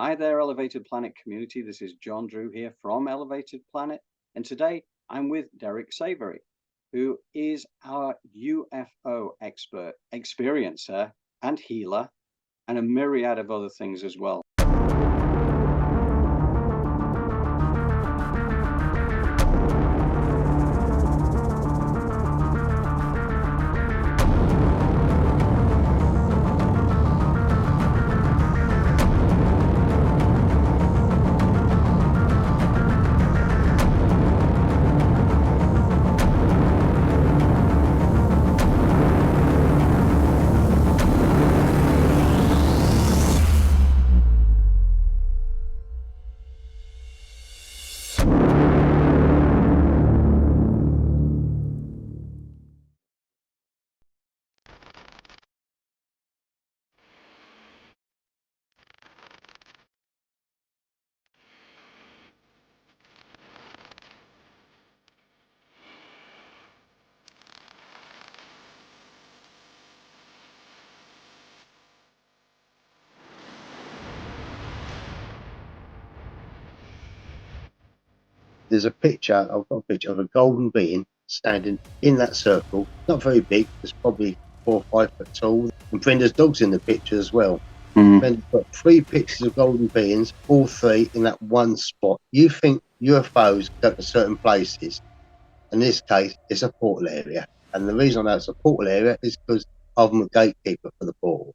Hi there, Elevated Planet community. This is John Drew here from Elevated Planet. And today I'm with Derek Savory, who is our UFO expert, experiencer, and healer, and a myriad of other things as well. There's a picture, I've got a picture of a golden being standing in that circle. Not very big, it's probably 4 or 5 foot tall. And Brenda's dog's in the picture as well. Brenda's got 3 pictures of golden beings, all 3 in that one spot. You think UFOs go to certain places. In this case, it's a portal area. And the reason I know it's a portal area is because I'm a gatekeeper for the portal.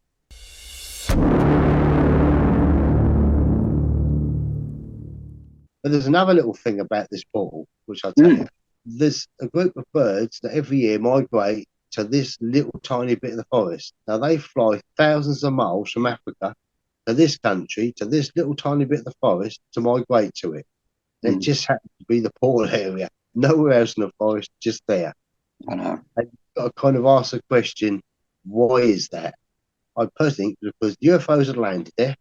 But there's another little thing about this portal, which I'll tell you. There's a group of birds that every year migrate to this little tiny bit of the forest. Now, they fly thousands of miles from Africa to this country, to this little tiny bit of the forest to migrate to it. And it just happens to be the portal area. Nowhere else in the forest, just there. I know. And you've got to kind of ask the question, why is that? I personally think because UFOs are landed there.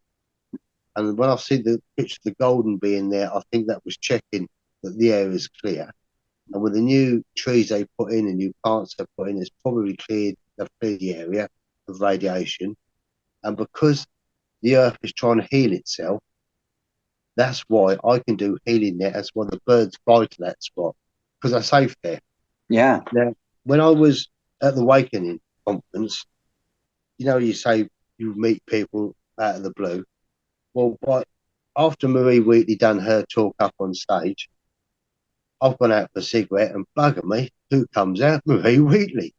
And when I see the picture of the golden being there, I think that was checking that the area is clear. And with the new trees they put in, the new plants they put in, it's probably cleared the area of radiation. And because the Earth is trying to heal itself, that's why I can do healing there. That's why the birds fly to that spot, because they're safe there. Yeah. Now, when I was at the Awakening conference, you know, you say you meet people out of the blue. Well, after Marie Wheatley done her talk up on stage, I've gone out for a cigarette and bugger me, who comes out? Marie Wheatley.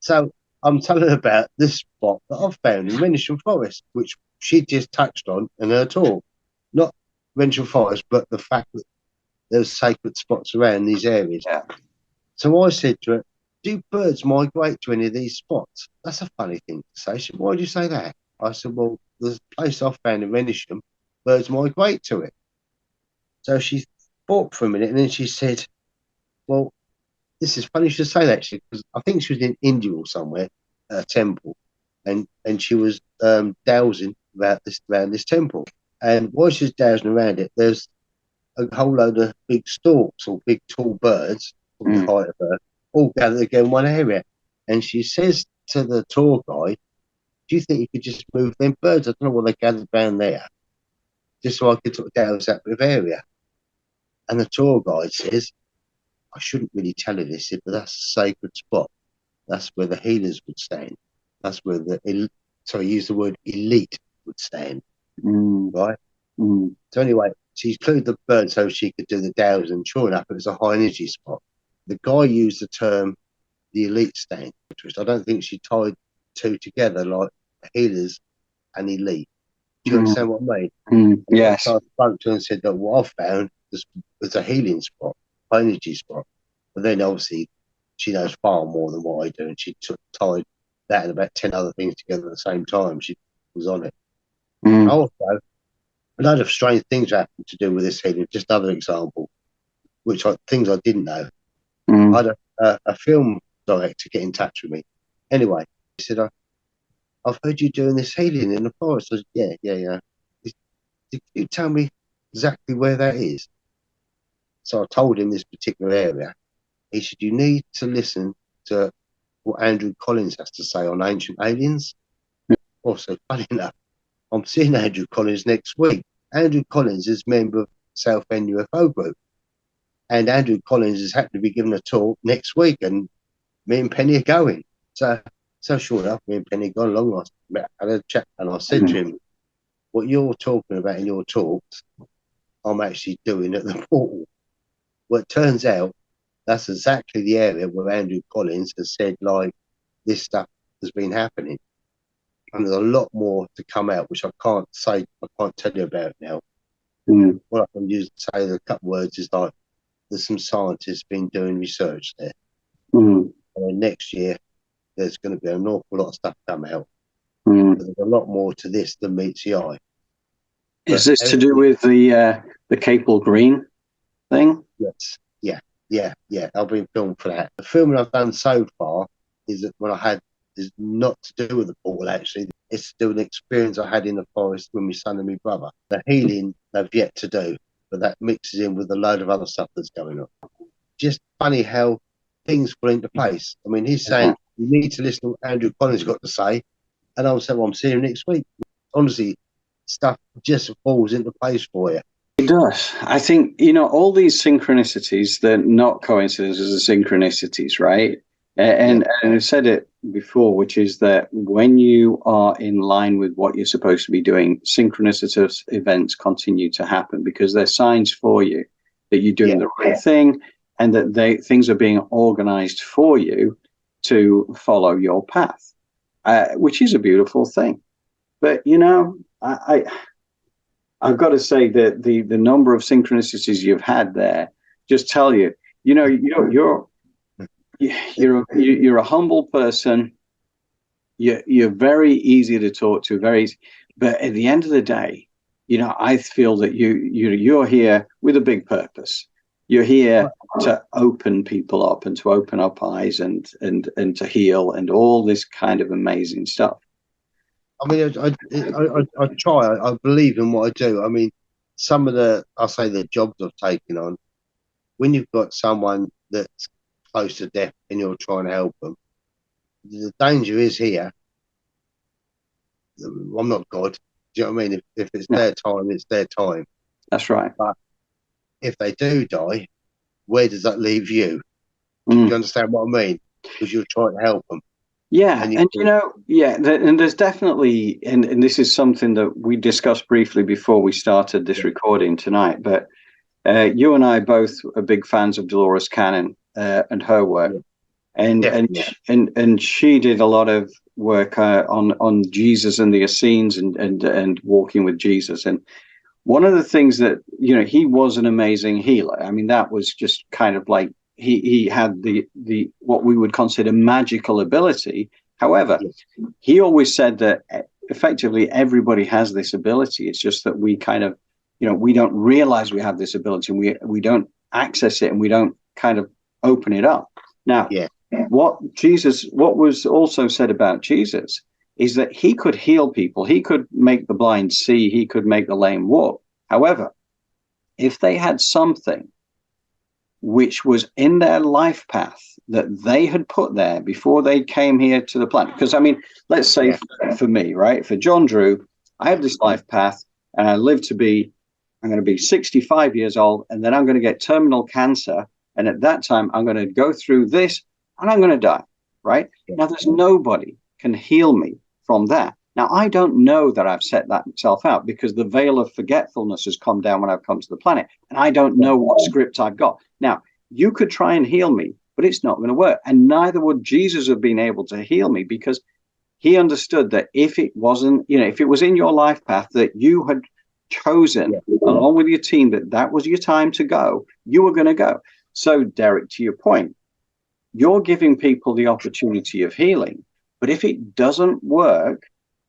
So I'm telling about this spot that I've found in Rendlesham Forest, which she just touched on in her talk. Not Rendlesham Forest, but the fact that there's sacred spots around these areas. Yeah. So I said to her, do birds migrate to any of these spots? That's a funny thing to say. She said, why do you say that? I said, well, there's a place I found in Rendlesham, birds migrate to it. So she thought for a minute and then she said, well, this is funny you should say that, actually, because I think she was in India or somewhere at a temple, and she was dowsing around this temple. And while she was dowsing around it, there's a whole load of big storks or big tall birds from the height of her, all gathered together in one area. And she says to the tour guide, do you think you could just move them birds? I don't know what they gathered around there, just so I could sort of douse that bit of area. And the tour guide says, I shouldn't really tell you this, but that's a sacred spot. That's where the healers would stand. That's where use the word elite would stand. Right? So anyway, she included the bird so she could do the dows, and sure enough, it was a high energy spot. The guy used the term the elite stand, which I don't think she tied two together like healers and elite. Do you understand what I mean? Yes. So I spoke to her and said that what I found was a healing spot, high energy spot. But then obviously she knows far more than what I do, and she tied that and about 10 other things together at the same time. She was on it. Also, a lot of strange things happened to do with this healing. Just another example, things I didn't know. I had a film director get in touch with me. Anyway, he said, I've heard you doing this healing in the forest. I said, yeah. Could you tell me exactly where that is? So I told him this particular area. He said, you need to listen to what Andrew Collins has to say on ancient aliens. Also, funny enough, I'm seeing Andrew Collins next week. Andrew Collins is member of South End UFO group, and Andrew Collins is happened to be giving a talk next week, and me and Penny are going. So sure enough, me and Penny got along. I had a chat, and I said to him, "What you're talking about in your talks, I'm actually doing at the portal." Well, it turns out that's exactly the area where Andrew Collins has said, like, this stuff has been happening. And there's a lot more to come out, which I can't tell you about now. What I can use to say in a couple of words is like, there's some scientists been doing research there. And then next year, there's going to be an awful lot of stuff come out. But there's a lot more to this than meets the eye. Is this to do with the Capel Green thing? Yes. Yeah. I've been filmed for that. The filming I've done so far is not to do with the portal, actually. It's to do with an experience I had in the forest with my son and my brother. The healing they've yet to do, but that mixes in with a load of other stuff that's going on. Just funny how things fall into place. I mean, he's saying, you need to listen to what Andrew Collins got to say, and I'll say, well, I'm seeing him next week. Honestly, stuff just falls into place for you. It does. I think, all these synchronicities, they're not coincidences, they're synchronicities, right? And I said it before, which is that when you are in line with what you're supposed to be doing, synchronicitous events continue to happen because they're signs for you that you're doing the right thing and that things are being organized for you to follow your path, which is a beautiful thing. But, I've got to say that the number of synchronicities you've had there just tell you, you're a humble person. You're very easy to talk to, but at the end of the day, I feel that you're here with a big purpose. You're here to open people up and to open up eyes and to heal and all this kind of amazing stuff. I mean, I try. I believe in what I do. I mean, some of the jobs I've taken on, when you've got someone that's close to death and you're trying to help them, the danger is here. I'm not God. Do you know what I mean? If it's their time, it's their time. That's right. But if they do die, where does that leave you? Do you understand what I mean? Because you're trying to help them. Yeah, and there's definitely, and this is something that we discussed briefly before we started this recording tonight, but you and I both are big fans of Dolores Cannon and her work, and she did a lot of work on Jesus and the Essenes and walking with Jesus. And one of the things that, he was an amazing healer. I mean, that was just kind of like, he had the what we would consider magical ability. However, he always said that effectively everybody has this ability. It's just that we kind of, we don't realize we have this ability, and we don't access it, and we don't kind of open it up. Now, what was also said about Jesus is that he could heal people. He could make the blind see. He could make the lame walk. However, if they had something which was in their life path that they had put there before they came here to the planet. Because, I mean, let's say for me, right, for John Drew, I have this life path and I'm going to be 65 years old, and then I'm going to get terminal cancer. And at that time, I'm going to go through this and I'm going to die, right? Now, there's nobody can heal me from that. Now, I don't know that I've set that myself out because the veil of forgetfulness has come down when I've come to the planet, and I don't know what script I've got. Now, you could try and heal me, but it's not going to work. And neither would Jesus have been able to heal me, because he understood that if it wasn't, if it was in your life path that you had chosen along with your team, that was your time to go, you were going to go. So, Derek, to your point, you're giving people the opportunity of healing. But if it doesn't work,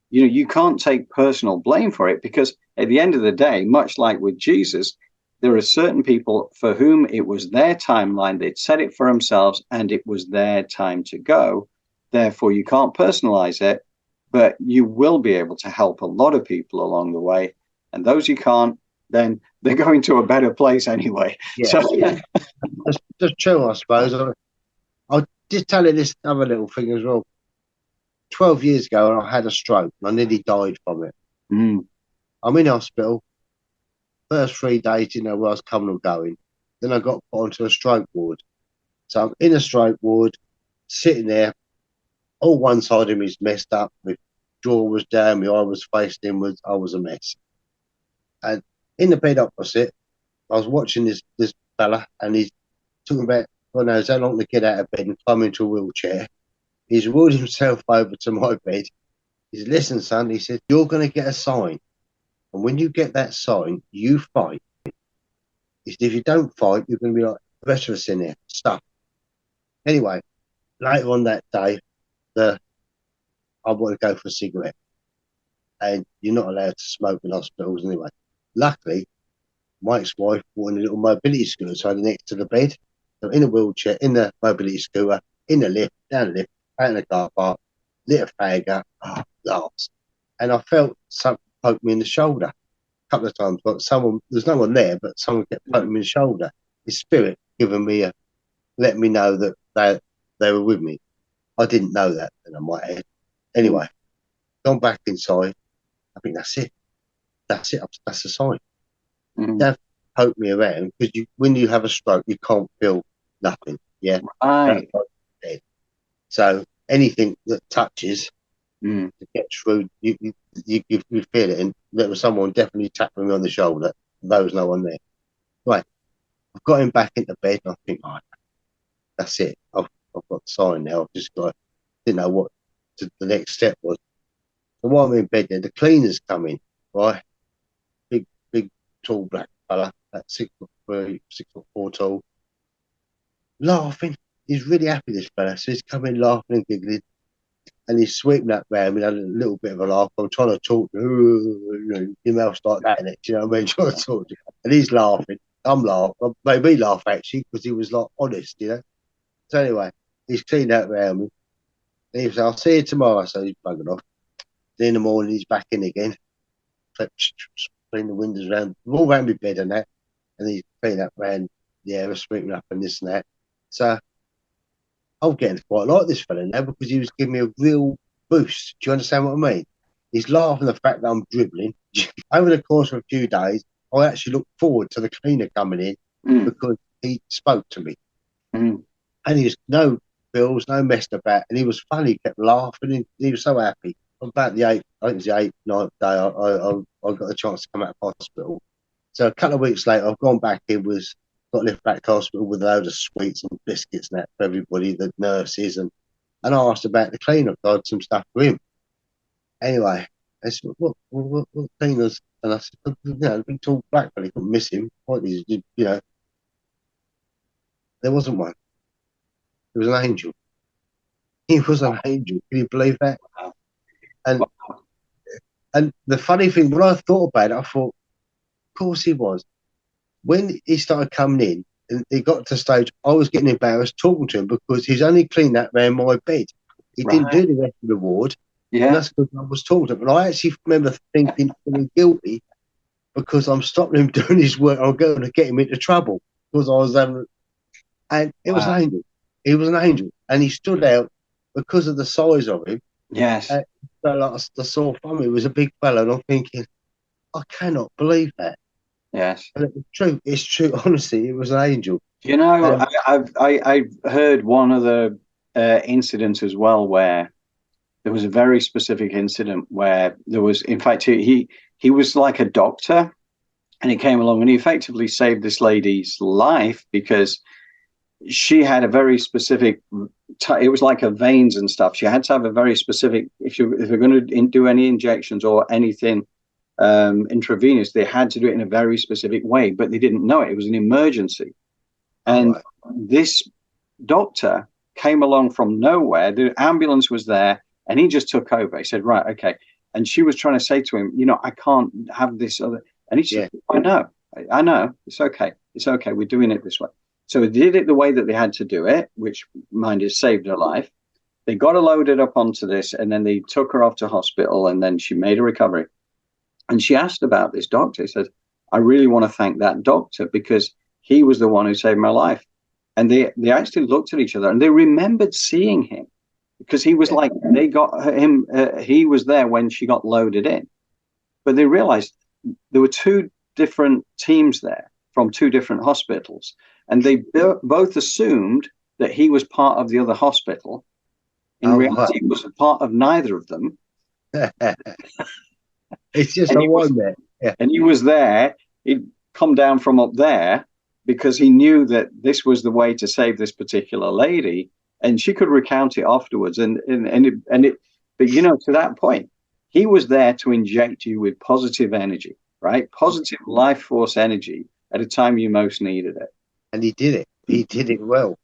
you can't take personal blame for it, because at the end of the day, much like with Jesus, there are certain people for whom it was their timeline. They'd set it for themselves and it was their time to go. Therefore, you can't personalize it, but you will be able to help a lot of people along the way. And those you can't, then they're going to a better place anyway. That's true, I suppose. I'll just tell you this other little thing as well. 12 years ago, I had a stroke and I nearly died from it. I'm in hospital. first 3 days, didn't know where I was coming or going. Then I got put onto a stroke ward. So I'm in a stroke ward, sitting there. All one side of me is messed up. My jaw was down, my eye was faced inwards. I was a mess. And in the bed opposite, I was watching this fella, and he's talking about, God knows how long to get out of bed and climb into a wheelchair. He's wheeled himself over to my bed. He said, listen, son, he said, you're going to get a sign. And when you get that sign, you fight. He said, if you don't fight, you're going to be like the rest of us in there, stuck. Anyway, later on that day, I want to go for a cigarette. And you're not allowed to smoke in hospitals anyway. Luckily, my ex-wife bought in a little mobility scooter, so next to the bed. So in a wheelchair, in the mobility scooter, in the lift, down the lift, out in the car park, lit a fag up, laughs. And I felt something poke me in the shoulder a couple of times. But there's no one there, but someone kept poking me in the shoulder. His spirit giving me letting me know that they were with me. I didn't know that then on my head. Anyway, gone back inside. I think that's it. That's it. That's the sign. Don't poke me around, because when you have a stroke, you can't feel nothing. Yeah. Right. So anything that touches to get through, you feel it. And there was someone definitely tapping me on the shoulder. There was no one there. Right. I've got him back into bed, and I think, that's it. I've got the sign now. I've just got, didn't know what the next step was. So while I'm in bed there, the cleaners come in, right? Big, tall black fella, at 6'3", 6'4" tall, laughing. He's really happy, this fella. So he's coming laughing and giggling, and he's sweeping that round me, had a little bit of a laugh. I'm trying to talk to him, your mouth's like that, innit? You know what I mean? Trying to talk to him. And he's laughing. I'm laughing. Made me laugh, actually, because he was like honest, you know? So anyway, he's cleaned that round me. And he was, I'll see you tomorrow. So he's buggered off. Then in the morning, he's back in again. Clean the windows around, all around my bed and that. And he's cleaning up around the area, sweeping up and this and that. So I'm getting quite like this fella now, because he was giving me a real boost. Do you understand what I mean? He's laughing at the fact that I'm dribbling. Over the course of a few days, I actually looked forward to the cleaner coming in, because he spoke to me. And he was no bills, no messed about, and he was funny. He kept laughing, and he was so happy. About the 8th, I think it was the 8th, 9th day, I got a chance to come out of hospital. So a couple of weeks later, I've gone back in, got left back to hospital with a load of sweets and biscuits and that for everybody, the nurses, and I asked about the cleaner. I had some stuff for him. Anyway, I said, what cleaners? And I said, the big tall black fella, couldn't miss him. There wasn't one. It was an angel. He was an angel. Can you believe that? And the funny thing, when I thought about it, I thought, of course he was. When he started coming in, and he got to the stage, I was getting embarrassed talking to him, because he's only cleaned that around my bed. He didn't do the rest of the ward. Yeah. And that's because I was talking to him. And I actually remember feeling guilty, because I'm stopping him doing his work. I'm going to get him into trouble, because I was having. And it was an angel. He was an angel. And he stood out because of the size of him. Yes. So like I saw from him, he was a big fellow, and I'm thinking, I cannot believe that. Yes. And it was true. It's true. Honestly, it was an angel. You know, I've heard one of the incidents as well, where there was a very specific incident where there was, in fact, he was like a doctor, and he came along and he effectively saved this lady's life, because she had a very specific, it was like her veins and stuff. She had to have a very specific, if you're going to do any injections or anything intravenous, they had to do it in a very specific way, but they didn't know it. It was an emergency. And this doctor came along from nowhere. The ambulance was there, and he just took over. He said, right, okay. And she was trying to say to him, I can't have this other. And he said, I know. It's okay. It's okay. We're doing it this way. So they did it the way that they had to do it, which, mind you, saved her life. They got her loaded up onto this, and then they took her off to hospital, and then she made a recovery. And she asked about this doctor. He said, I really want to thank that doctor, because he was the one who saved my life. And they actually looked at each other, and they remembered seeing him, because he was like, they got him, he was there when she got loaded in. But they realized there were two different teams there from two different hospitals, and they both assumed that he was part of the other hospital. In reality, he was a part of neither of them. It's just a one there. Yeah. And he was there. He'd come down from up there because he knew that this was the way to save this particular lady, and she could recount it afterwards. But you know, to that point, he was there to inject you with positive energy, right? Positive life force energy at a time you most needed it. And he did it. He did it well.